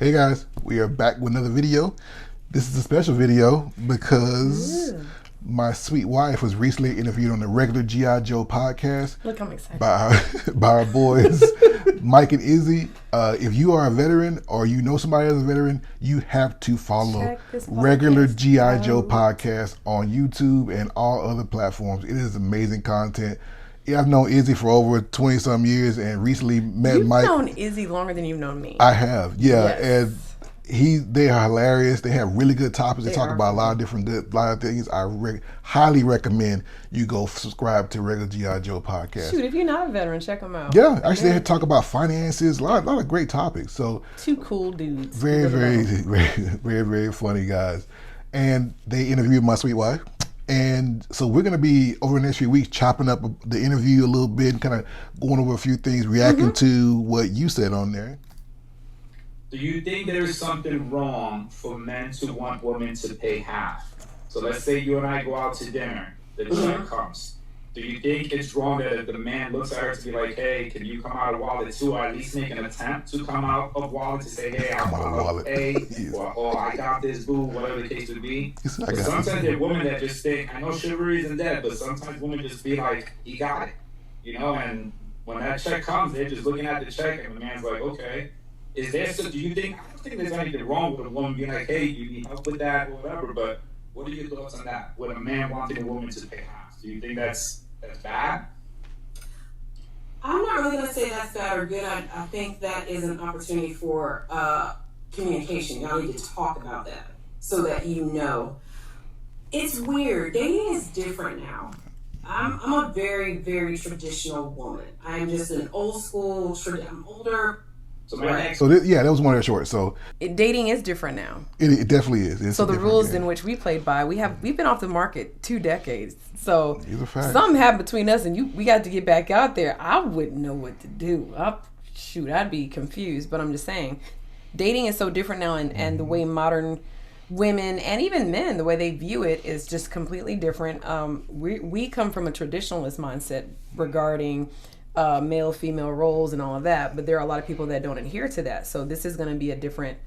Hey guys, we are back with another video. This is a special video because my sweet wife was recently interviewed on the regular G.I. Joe podcast. Look, I'm excited. By our boys, Mike and Izzy. If you are a veteran or you know somebody that's a veteran, you have to follow regular G.I. Joe podcast on YouTube and all other platforms. It is amazing content. Yeah, I've known Izzy for over 20-some years and recently met Mike. You've known Izzy longer than you've known me. I have, yeah. Yes. And they are hilarious. They have really good topics. They talk about a lot of things. I highly recommend you go subscribe to regular G.I. Joe podcast. Shoot, if you're not a veteran, check them out. Yeah, actually they talk about finances, a lot of great topics. So two cool dudes. Very funny guys. And they interviewed my sweet wife. And so we're going to be, over the next few weeks, chopping up the interview a little bit and kind of going over a few things, reacting to what you said on there. Do you think there is something wrong for men to want women to pay half? So let's say you and I go out to dinner, the check comes. Do you think it's wrong that if the man looks at her to be like, hey, can you come out of wallet too, or at least make an attempt to come out of wallet to say, hey, I'll pay, or I got this, boo, whatever the case would be? But sometimes there are women that just think, I know chivalry isn't dead, but sometimes women just be like, he got it, and when that check comes, they're just looking at the check, and the man's like, okay. Do you think, I don't think there's anything wrong with a woman being like, hey, you need help with that, or whatever, but what are your thoughts on that? With a man wanting a woman to pay half? Do you think that's bad? I'm not really going to say that's bad or good. I think that is an opportunity for communication. Y'all need to talk about that so that you know. It's weird. Dating is different now. I'm a very, very traditional woman. I'm just an old school, I'm older. So that was one of their shorts. So dating is different now. It definitely is. So the rules in which we played by, we've been off the market 2 decades. So something happened between us, and we got to get back out there. I wouldn't know what to do. I'd be confused. But I'm just saying, dating is so different now, and the way modern women and even men, the way they view it is just completely different. We come from a traditionalist mindset regarding male female roles and all of that, but there are a lot of people that don't adhere to that. So this is going to be a different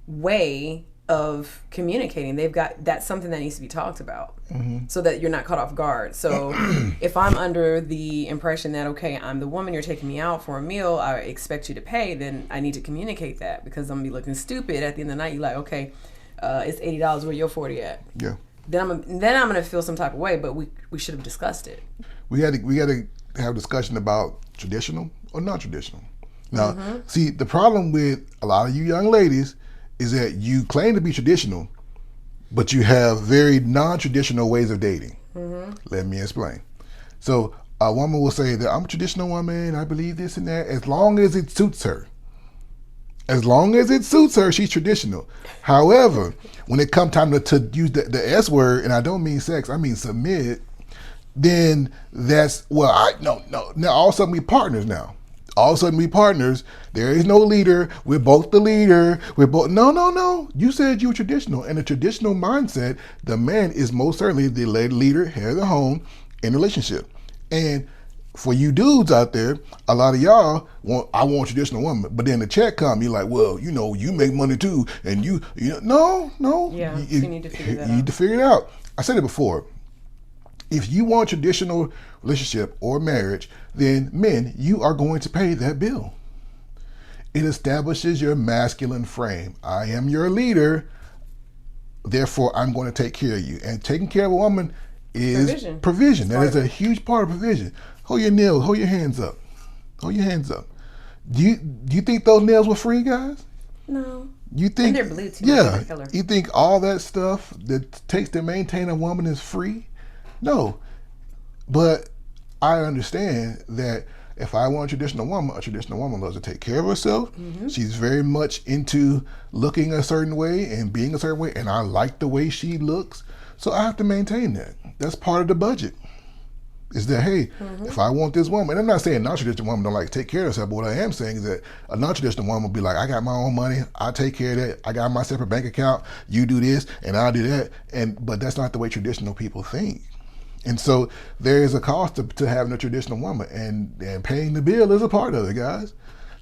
way of communicating. That's something that needs to be talked about, so that you're not caught off guard. So if I'm under the impression that, okay, I'm the woman, you're taking me out for a meal, I expect you to pay, then I need to communicate that, because I'm gonna be looking stupid at the end of the night. You're like, okay, it's $80, where your 40 at? Yeah. Then I'm gonna feel some type of way, but we should have discussed it. We had to have a discussion about traditional or non-traditional. Now, see, the problem with a lot of you young ladies is that you claim to be traditional, but you have very non-traditional ways of dating. Let me explain. So a woman will say that I'm a traditional woman, I believe this and that, as long as it suits her. As long as it suits her, she's traditional. However, when it comes time to use the S word, and I don't mean sex, I mean submit, then that's, no. Now all of a sudden we partners now. All of a sudden we partners. There is no leader. We're both the leader. No. You said you were traditional. In a traditional mindset, the man is most certainly the leader, head of the home in a relationship. And for you dudes out there, a lot of y'all I want a traditional woman. But then the check come, you're like, well, you make money too. And no. Yeah, you need to figure that out. You need to figure it out. I said it before. If you want a traditional relationship or marriage, then men, you are going to pay that bill. It establishes your masculine frame. I am your leader, therefore I'm going to take care of you. And taking care of a woman is provision. That is a huge part of provision. Hold your nails, hold your hands up. Hold your hands up. Do you think those nails were free, guys? No. You think? And they're blue too. Yeah. You think all that stuff that takes to maintain a woman is free? No, but I understand that if I want a traditional woman loves to take care of herself. She's very much into looking a certain way and being a certain way, and I like the way she looks, so I have to maintain that. That's part of the budget. Is that, hey, if I want this woman, and I'm not saying a non-traditional woman don't like to take care of herself, but what I am saying is that a non-traditional woman will be like, I got my own money, I take care of that, I got my separate bank account, you do this, and I'll do that, but that's not the way traditional people think. And so there is a cost to having a traditional woman, and paying the bill is a part of it, guys.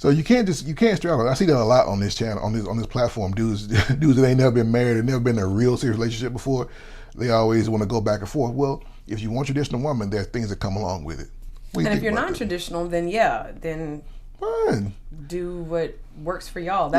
So you can't straddle. I see that a lot on this channel, on this platform. Dudes that ain't never been married and never been in a real serious relationship before, they always want to go back and forth. Well, if you want a traditional woman, there are things that come along with it. And if you're non-traditional, then fine. Do what works for y'all.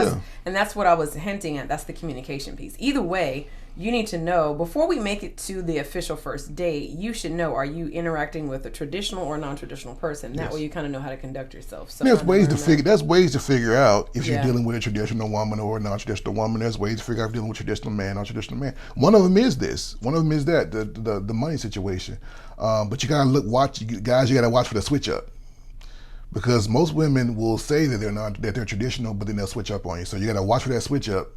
And that's what I was hinting at. That's the communication piece. Either way, you need to know before we make it to the official first date. You should know: are you interacting with a traditional or non-traditional person? That way, you kind of know how to conduct yourself. So there's ways to figure. There's ways to figure out if you're dealing with a traditional woman or a non-traditional woman. There's ways to figure out if you're dealing with a traditional man or traditional man. One of them is this. One of them is that the money situation. But you gotta guys. You gotta watch for the switch up. Because most women will say that they're traditional, but then they'll switch up on you. So you got to watch for that switch up,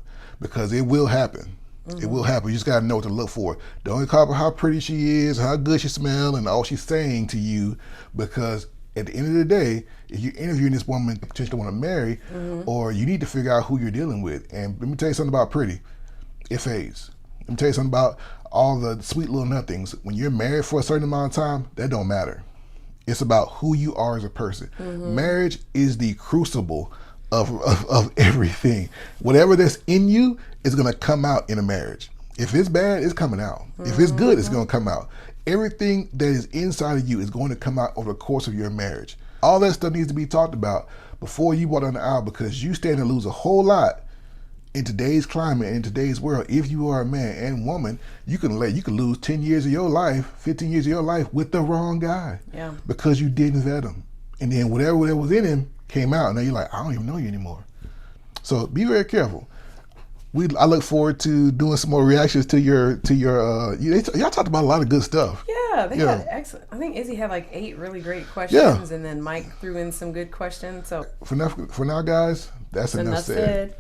because it will happen. It will happen. You just got to know what to look for. Don't call her how pretty she is, how good she smells, and all she's saying to you. Because at the end of the day, if you're interviewing this woman you potentially want to marry, or you need to figure out who you're dealing with. And let me tell you something about pretty. It fades. Let me tell you something about all the sweet little nothings. When you're married for a certain amount of time, that don't matter. It's about who you are as a person. Marriage is the crucible of everything. Whatever that's in you is going to come out in a marriage. If it's bad, it's coming out. If it's good, it's going to come out. Everything that is inside of you is going to come out over the course of your marriage. All that stuff needs to be talked about before you walk down the aisle, because you stand to lose a whole lot in today's climate, in today's world. If you are a man and woman, you can lose 10 years of your life, 15 years of your life with the wrong guy. Yeah. Because you didn't vet him. And then whatever that was in him came out, and now you're like, I don't even know you anymore. So be very careful. I look forward to doing some more reactions to your y'all talked about a lot of good stuff. Yeah, they had excellent. I think Izzy had like 8 really great questions, and then Mike threw in some good questions. So for now, guys, that's enough said.